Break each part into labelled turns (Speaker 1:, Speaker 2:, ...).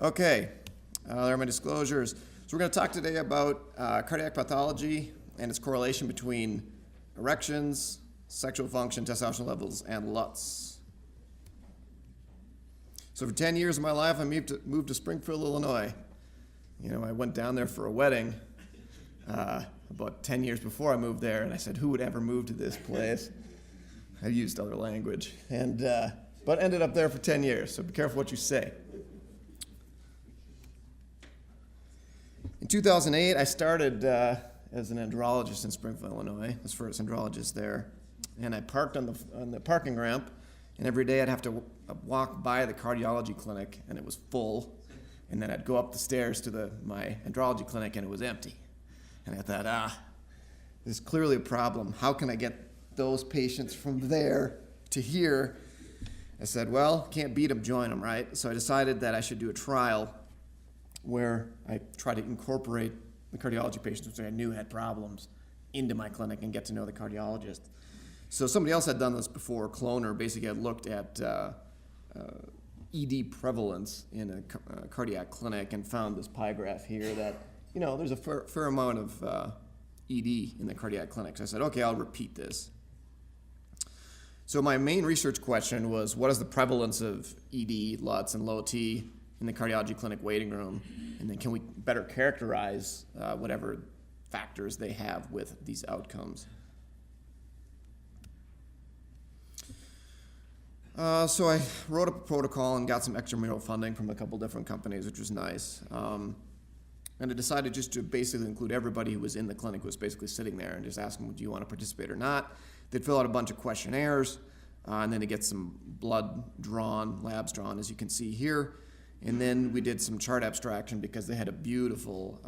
Speaker 1: Okay, there are my disclosures. So we're going to talk today about cardiac pathology and its correlation between erections, sexual function, testosterone levels, and LUTS. So for 10 years of my life, I moved to Springfield, Illinois. You know, I went down there for a wedding about 10 years before I moved there, and I said, who would ever move to this place? I used other language, but ended up there for 10 years, so be careful what you say. In 2008, I started as an andrologist in Springfield, Illinois. I was the first andrologist there. And I parked on the parking ramp, and every day I'd have to walk by the cardiology clinic, and it was full. And then I'd go up the stairs to my andrology clinic, and it was empty. And I thought, this is clearly a problem. How can I get those patients from there to here? I said, well, can't beat them, join them, right? So I decided that I should do a trial where I try to incorporate the cardiology patients, which I knew had problems, into my clinic and get to know the cardiologist. So somebody else had done this before. Kohler basically had looked at ED prevalence in a cardiac clinic and found this pie graph here that, you know, there's a fair amount of ED in the cardiac clinic. So I said, okay, I'll repeat this. So my main research question was, what is the prevalence of ED, LUTS, and low T in the cardiology clinic waiting room? And then can we better characterize whatever factors they have with these outcomes? So I wrote up a protocol and got some extramural funding from a couple different companies, which was nice. And I decided just to basically include everybody who was in the clinic, who was basically sitting there, and just ask them, do you want to participate or not? They'd fill out a bunch of questionnaires, and then they get some blood drawn, labs drawn, as you can see here. And then we did some chart abstraction because they had a beautiful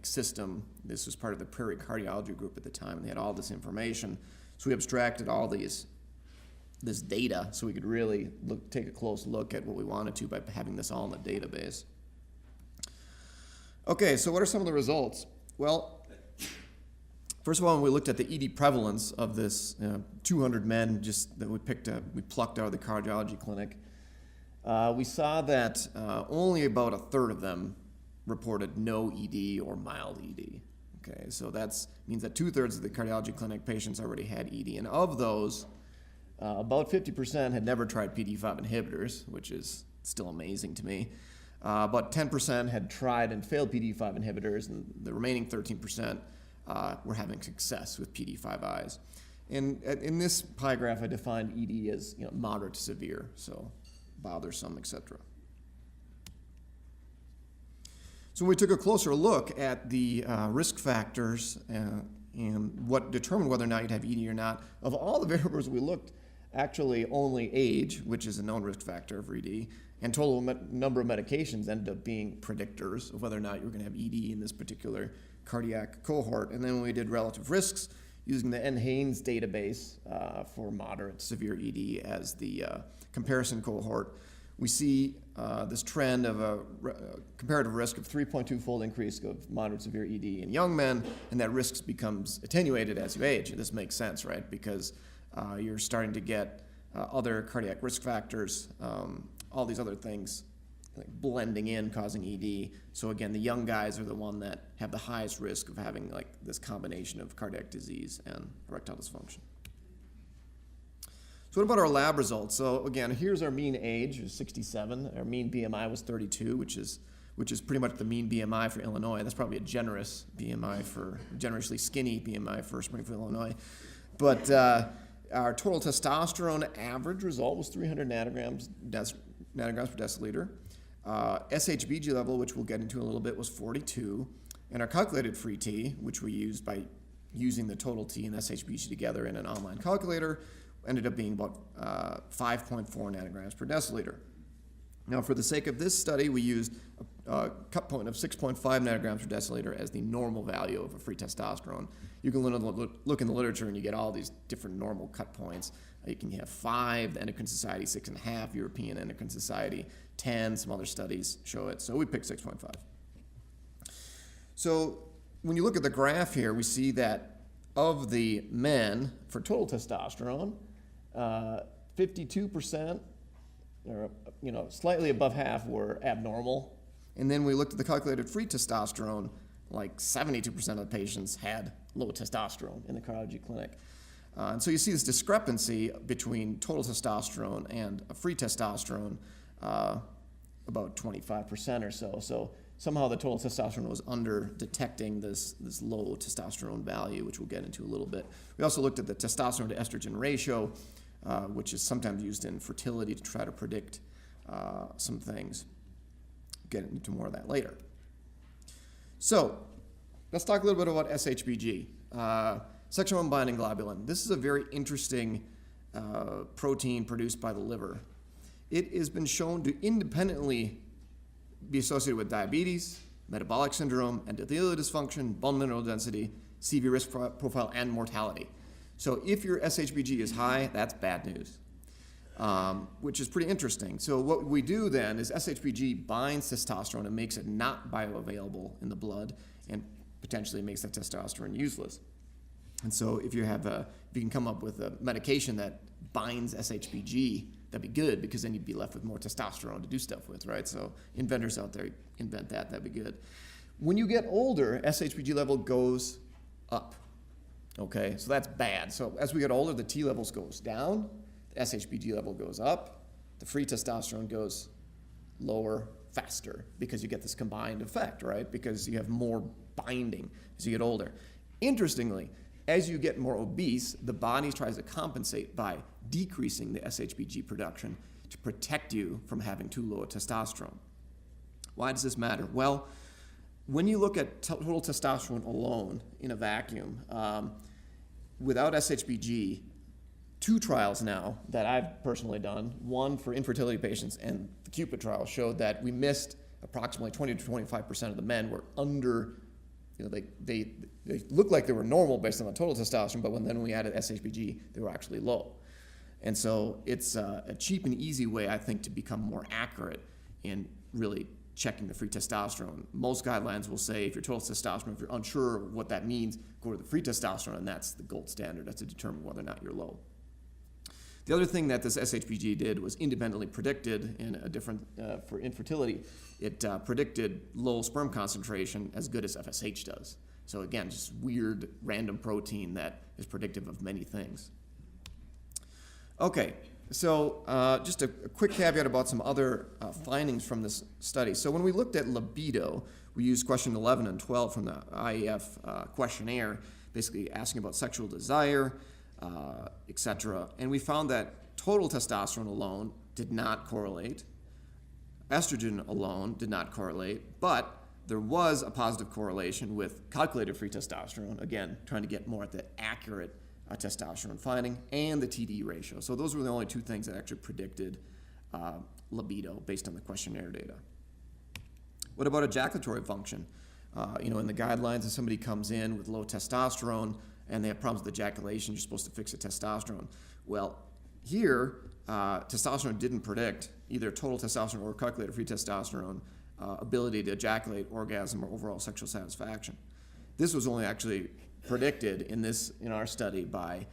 Speaker 1: system. This was part of the Prairie Cardiology group at the time, and they had all this information. So we abstracted all this data so we could really take a close look at what we wanted to by having this all in the database. Okay, so what are some of the results? Well, first of all, when we looked at the ED prevalence of this 200 men that we plucked out of the cardiology clinic, we saw that only about a third of them reported no ED or mild ED. Okay, so that means that 2/3 of the cardiology clinic patients already had ED, and of those, about 50% had never tried PDE5 inhibitors, which is still amazing to me. About 10% had tried and failed PDE5 inhibitors, and the remaining 13% were having success with PDE5Is. And in this pie graph, I defined ED as moderate to severe, so bothersome, etc. So we took a closer look at the risk factors and what determined whether or not you'd have ED or not. Of all the variables we looked, actually only age, which is a known risk factor for ED, and total number of medications ended up being predictors of whether or not you were going to have ED in this particular cardiac cohort. And then when we did relative risks using the NHANES database for moderate to severe ED as the comparison cohort, we see this trend of a comparative risk of 3.2-fold increase of moderate to severe ED in young men, and that risk becomes attenuated as you age. And this makes sense, right? Because you're starting to get other cardiac risk factors, all these other things like blending in, causing ED. So again, the young guys are the one that have the highest risk of having like this combination of cardiac disease and erectile dysfunction. So what about our lab results? So again, here's our mean age, was 67. Our mean BMI was 32, which is pretty much the mean BMI for Illinois. That's probably a generously skinny BMI for Springfield, Illinois. But our total testosterone average result was 300 nanograms per deciliter. SHBG level, which we'll get into in a little bit, was 42. And our calculated free T, which we used by using the total T and SHBG together in an online calculator, ended up being about 5.4 nanograms per deciliter. Now, for the sake of this study, we used a cut point of 6.5 nanograms per deciliter as the normal value of a free testosterone. You can look in the literature and you get all these different normal cut points. You can have 5, the Endocrine Society 6.5, European Endocrine Society 10, some other studies show it. So we picked 6.5. So when you look at the graph here, we see that of the men for total testosterone, 52% or slightly above half were abnormal. And then we looked at the calculated free testosterone, like 72% of the patients had low testosterone in the cardiology clinic. And so you see this discrepancy between total testosterone and free testosterone, about 25% or so. So somehow the total testosterone was under detecting this low testosterone value, which we'll get into a little bit. We also looked at the testosterone to estrogen ratio, which is sometimes used in fertility to try to predict some things. Get into more of that later. So let's talk a little bit about SHBG, sexual hormone binding globulin. This is a very interesting protein produced by the liver. It has been shown to independently be associated with diabetes, metabolic syndrome, endothelial dysfunction, bone mineral density, CV risk profile, and mortality. So if your SHBG is high, that's bad news, which is pretty interesting. So what we do then is SHBG binds testosterone and makes it not bioavailable in the blood and potentially makes that testosterone useless. And so if you can come up with a medication that binds SHBG, that'd be good, because then you'd be left with more testosterone to do stuff with, right? So inventors out there, invent that, that'd be good. When you get older, SHBG level goes up, okay? So that's bad. So as we get older, the T levels goes down, the SHBG level goes up, the free testosterone goes lower faster, because you get this combined effect, right? Because you have more binding as you get older. Interestingly, as you get more obese, the body tries to compensate by decreasing the SHBG production to protect you from having too low a testosterone. Why does this matter? Well, when you look at total testosterone alone in a vacuum, without SHBG, 2 trials now that I've personally done, one for infertility patients and the CUPID trial, showed that we missed approximately 20 to 25% of the men were under, they looked like they were normal based on the total testosterone, but then we added SHBG, they were actually low. And so it's a cheap and easy way, I think, to become more accurate in really checking the free testosterone. Most guidelines will say if your total testosterone, if you're unsure of what that means, go to the free testosterone, and that's the gold standard. That's to determine whether or not you're low. The other thing that this SHBG did was independently predicted in a different, for infertility, it predicted low sperm concentration as good as FSH does. So again, just weird random protein that is predictive of many things. Okay, so just a quick caveat about some other findings from this study. So when we looked at libido, we used question 11 and 12 from the IEF questionnaire, basically asking about sexual desire, etc. And we found that total testosterone alone did not correlate. Estrogen alone did not correlate, but there was a positive correlation with calculated free testosterone, again, trying to get more at the accurate testosterone finding, and the TD ratio. So those were the only 2 things that actually predicted libido based on the questionnaire data. What about ejaculatory function? In the guidelines, if somebody comes in with low testosterone and they have problems with ejaculation, you're supposed to fix the testosterone. Well, here, testosterone didn't predict either total testosterone or calculated free testosterone ability to ejaculate, orgasm, or overall sexual satisfaction. This was only actually predicted in our study by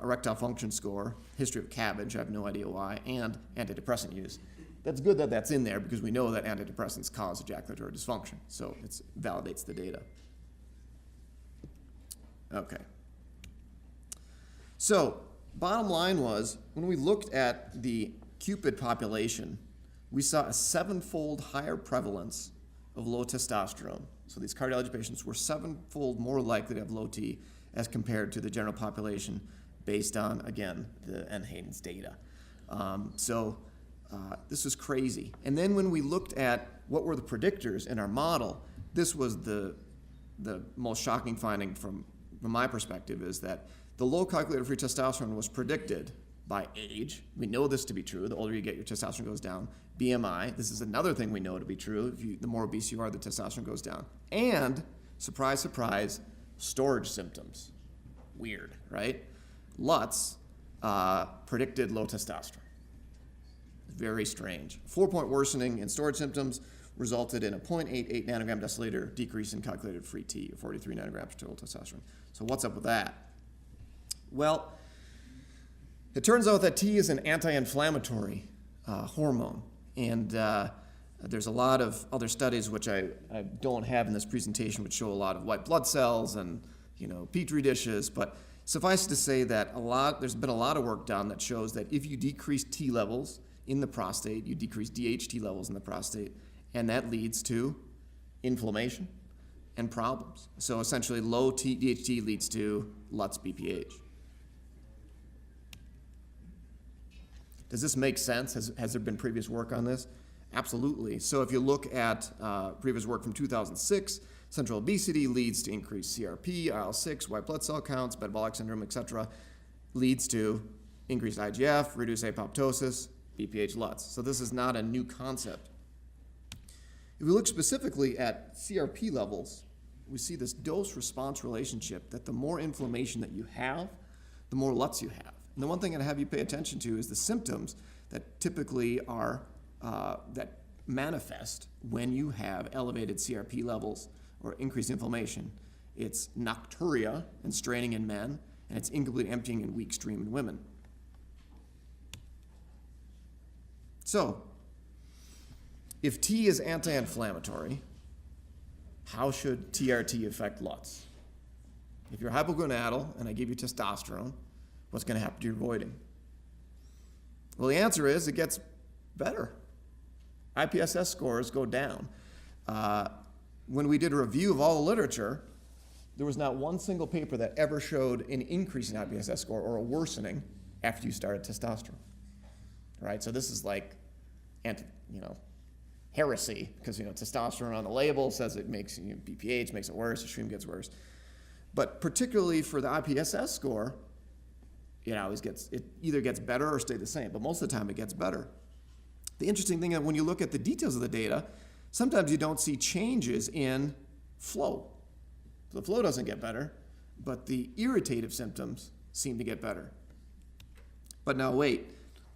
Speaker 1: erectile function score, history of cabbage, I have no idea why, and antidepressant use. That's good that that's in there, because we know that antidepressants cause ejaculatory dysfunction, so it validates the data. Okay. So, bottom line was, when we looked at the CUPID population, we saw a 7-fold higher prevalence of low testosterone. So these cardiology patients were 7-fold more likely to have low T as compared to the general population based on, again, the NHANES data. This was crazy. And then when we looked at what were the predictors in our model, this was the most shocking finding from my perspective, is that the low calculated free testosterone was predicted by age. We know this to be true. The older you get, your testosterone goes down. BMI, this is another thing we know to be true. The more obese you are, the testosterone goes down. And, surprise, surprise, storage symptoms. Weird, right? LUTS predicted low testosterone. Very strange. 4-point worsening in storage symptoms resulted in a 0.88 nanogram deciliter decrease in calculated free T, or 43 nanograms per total testosterone. So what's up with that? Well, it turns out that T is an anti-inflammatory hormone. And there's a lot of other studies which I don't have in this presentation, which show a lot of white blood cells and petri dishes. But suffice to say that there's been a lot of work done that shows that if you decrease T levels in the prostate, you decrease DHT levels in the prostate, and that leads to inflammation and problems. So essentially, low DHT leads to LUTS BPH. Does this make sense? Has there been previous work on this? Absolutely. So if you look at previous work from 2006, central obesity leads to increased CRP, IL-6, white blood cell counts, metabolic syndrome, etc., leads to increased IGF, reduced apoptosis, BPH LUTS. So this is not a new concept. If we look specifically at CRP levels, we see this dose-response relationship that the more inflammation that you have, the more LUTS you have. And the one thing I'd have you pay attention to is the symptoms that typically are, that manifest when you have elevated CRP levels or increased inflammation. It's nocturia and straining in men, and it's incomplete emptying and weak stream in women. So, if T is anti-inflammatory, how should TRT affect LUTS? If you're hypogonadal and I give you testosterone, what's going to happen to your voiding? Well, the answer is it gets better. IPSS scores go down. When we did a review of all the literature, there was not one single paper that ever showed an increase in IPSS score or a worsening after you started testosterone. Right? So this is like, heresy, because testosterone on the label says it makes BPH, makes it worse, the stream gets worse. But particularly for the IPSS score, it either gets better or stay the same, but most of the time it gets better. The interesting thing is when you look at the details of the data, sometimes you don't see changes in flow. The flow doesn't get better, but the irritative symptoms seem to get better. But now wait,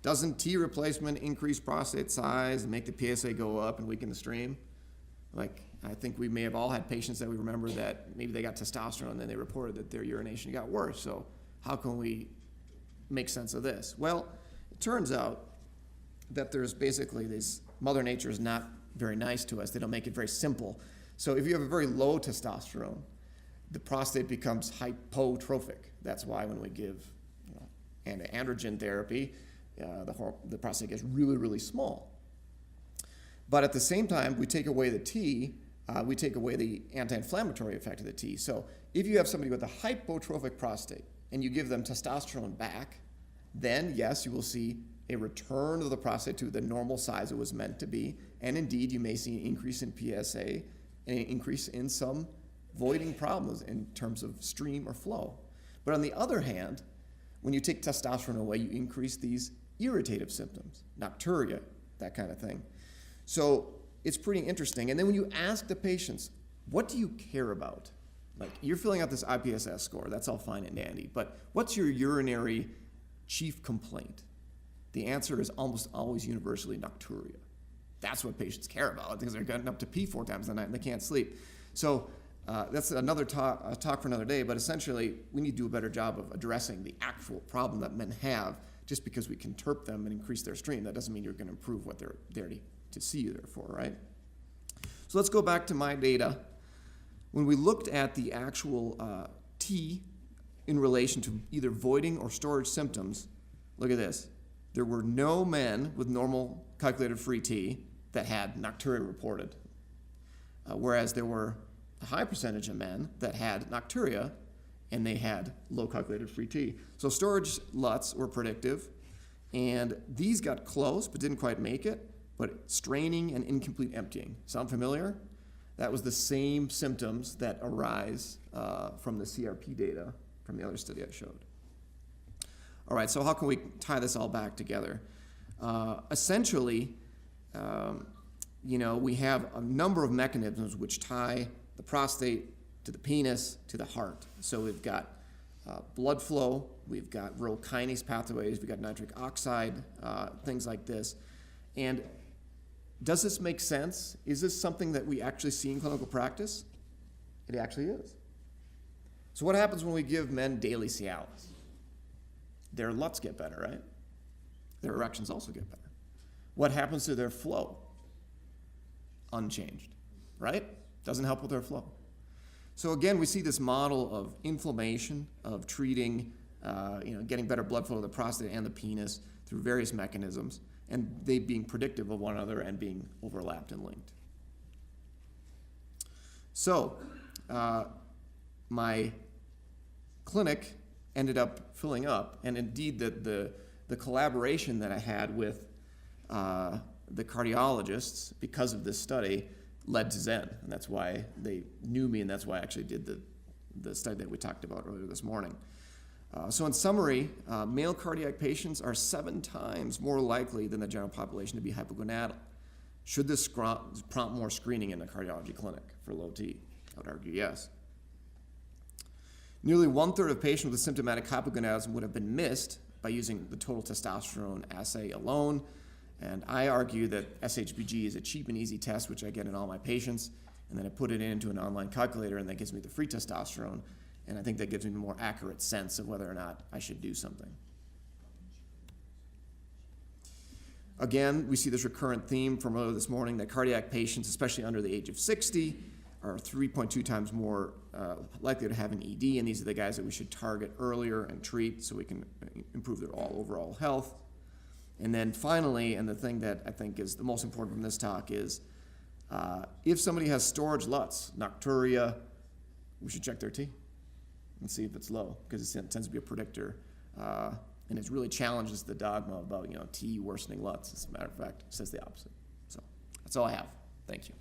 Speaker 1: doesn't T replacement increase prostate size and make the PSA go up and weaken the stream? I think we may have all had patients that we remember that maybe they got testosterone and then they reported that their urination got worse. So how can we make sense of this? Well, it turns out that there's basically this, Mother Nature is not very nice to us. They don't make it very simple. So if you have a very low testosterone, the prostate becomes hypotrophic. That's why when we give androgen therapy, the prostate gets really, really small. But at the same time, we take away the T, we take away the anti-inflammatory effect of the T. So if you have somebody with a hypotrophic prostate and you give them testosterone back, then yes, you will see a return of the prostate to the normal size it was meant to be. And indeed, you may see an increase in PSA and an increase in some voiding problems in terms of stream or flow. But on the other hand, when you take testosterone away, you increase these irritative symptoms, nocturia, that kind of thing. So it's pretty interesting. And then when you ask the patients, what do you care about? Like, you're filling out this IPSS score, that's all fine and dandy, but what's your urinary chief complaint? The answer is almost always universally nocturia. That's what patients care about because they're getting up to pee 4 times a night and they can't sleep. So that's another talk for another day, but essentially we need to do a better job of addressing the actual problem that men have. Just because we can terp them and increase their stream, that doesn't mean you're going to improve what they're there to see you there for, right? So let's go back to my data. When we looked at the actual T in relation to either voiding or storage symptoms, look at this. There were no men with normal calculated free T that had nocturia reported, whereas there were a high percentage of men that had nocturia and they had low calculated free T. So storage LUTS were predictive, and these got close but didn't quite make it, but straining and incomplete emptying. Sound familiar? That was the same symptoms that arise from the CRP data from the other study I showed. All right, so how can we tie this all back together? Essentially, we have a number of mechanisms which tie the prostate to the penis to the heart. So we've got blood flow, we've got urokinase pathways, we've got nitric oxide, things like this. And does this make sense? Is this something that we actually see in clinical practice? It actually is. So what happens when we give men daily Cialis? Their LUTS get better, right? Their erections also get better. What happens to their flow? Unchanged, right? Doesn't help with their flow. So again, we see this model of inflammation, of treating, getting better blood flow to the prostate and the penis through various mechanisms, and they being predictive of one another and being overlapped and linked. So my clinic ended up filling up, and indeed the collaboration that I had with the cardiologists because of this study led to Zen, and that's why they knew me, and that's why I actually did the study that we talked about earlier this morning. So in summary, male cardiac patients are 7 times more likely than the general population to be hypogonadal. Should this prompt more screening in the cardiology clinic for low T? I would argue yes. Nearly 1/3 of patients with symptomatic hypogonadism would have been missed by using the total testosterone assay alone. And I argue that SHBG is a cheap and easy test, which I get in all my patients, and then I put it into an online calculator, and that gives me the free testosterone, and I think that gives me a more accurate sense of whether or not I should do something. Again, we see this recurrent theme from earlier this morning that cardiac patients, especially under the age of 60, are 3.2 times more likely to have an ED, and these are the guys that we should target earlier and treat so we can improve their overall health. And then finally, and the thing that I think is the most important from this talk is, if somebody has storage LUTS, nocturia, we should check their T and see if it's low, because it tends to be a predictor. And it really challenges the dogma about T worsening LUTS. As a matter of fact, it says the opposite. So that's all I have. Thank you.